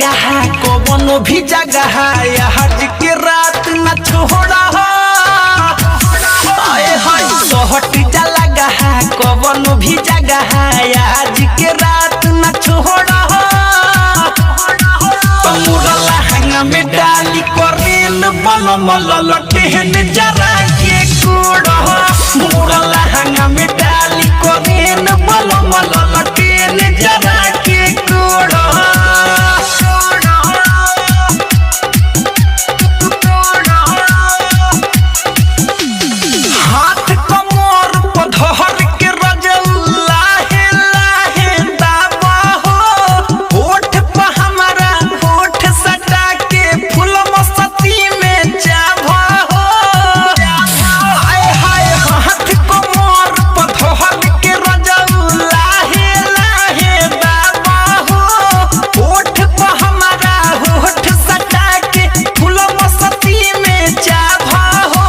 जगह कौनो भी जगह आज के रात न छोड़ा सहट जगह कौनो भी जगह आज के रात न छोड़ा मुरा लहंगा में डाली करेन बल मल लटेन जरा के कोड़ा मुरा लहंगा में डाली करेन बल मल लटेन जरा के कोड़ा हाथ कमर पर धर के रजल्ला है लाहे दावा हो होठ पे हमारा होठ सटा के फूल मस्ती में जावा हो हाय हाय हाथ कमर पर धर के रजल्ला है लाहे दावा हो होठ पे हमारा होठ सटा के फूल मस्ती में जावा हो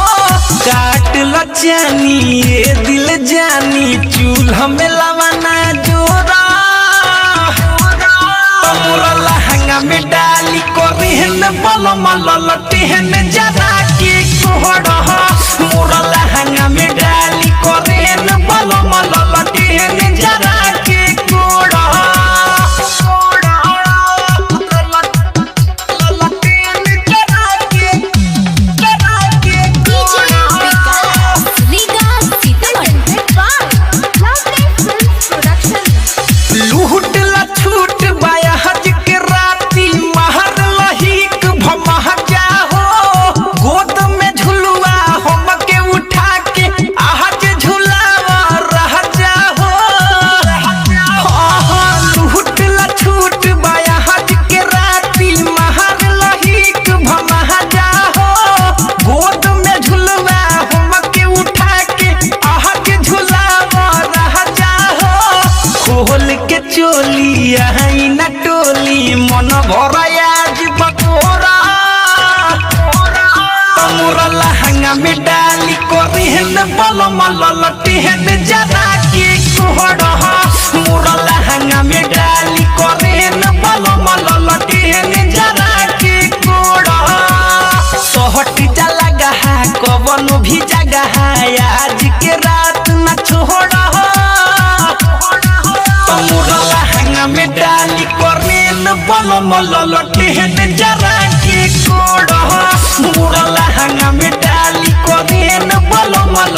काट लो जानी ये दिल जानी चूल्हा में लवाना जोरा मुरा लहंगा में डाली करेन बल मल लटेन जरा के कोड़ा मुरा लहंगा में डाली करेन बल मल लटेन जरा के कोड़ा लूट ला छूट बाया हज के राती महर लहीक भमह जाहो गोद में झुलुआ हम के उठा के आज झुलावा रह जाहो लूट ला छूट बाया हज के राती महर लहीक भमह जाहो गोद में झुलुआ हम के उठा के आज झुलावा रह जाहो खोल के चोली आई न टोली मन भरा आज बकोरा मुरा लहंगा में डाली करेन बल मल लटेन जरा के कोड़ा मुरा लहंगा में डाली करेन बल मल लटेन जरा के कोड़ा सहट जगह कौनो भी जगह आज के रात न छोड़ा मुरा लहंगा में डाली करेन बल मल लटेन जरा के कोड़ा मुरा लहंगा में डाली करेन बल मल